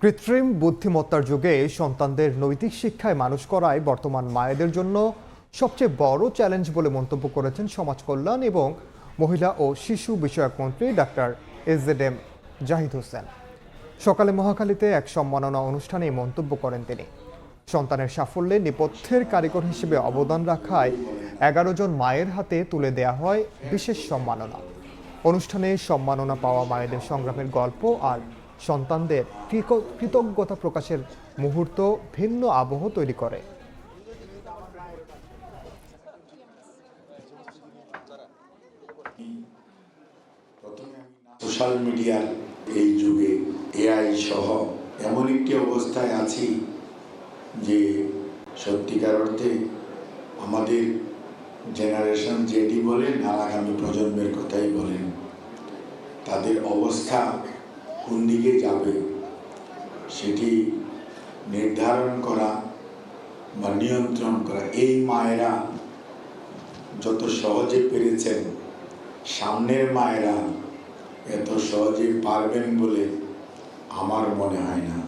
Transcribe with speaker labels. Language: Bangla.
Speaker 1: কৃত্রিম বুদ্ধিমত্তার যুগে সন্তানদের নৈতিক শিক্ষায় মানুষ করাই বর্তমান মায়েদের জন্য সবচেয়ে বড় চ্যালেঞ্জ বলে মন্তব্য করেছেন সমাজ কল্যাণ এবং মহিলা ও শিশু বিষয়ক মন্ত্রী ডাক্তার এজেডএম জাহিদ হোসেন। সকালে মহাখালীতে এক সম্মাননা অনুষ্ঠানে এই মন্তব্য করেন তিনি। সন্তানের সাফল্যে নেপথ্যের কারিগর হিসেবে অবদান রাখায় 11 জন মায়ের হাতে তুলে দেয়া হয় বিশেষ সম্মাননা। অনুষ্ঠানে সম্মাননা পাওয়া মায়েদের সংগ্রামের গল্প আর সন্তানদের কৃতজ্ঞতা প্রকাশের মুহূর্ত ভিন্ন আবহ তৈরি করে।
Speaker 2: সোশ্যাল মিডিয়ার এই যুগে এআই সহ এমন একটি অবস্থায় আছি যে সত্যিকার অর্থে আমাদের জেনারেশন যেটি বলেন আর আগামী প্রজন্মের কথাই বলেন, তাদের অবস্থা কোন দিকে যাবে সেটি নির্ধারণ করা বা নিয়ন্ত্রণ করা এই মায়েরা যত সহজে পেরেছেন, সামনের মায়েরা এত সহজে পারবেন বলে আমার মনে হয় না।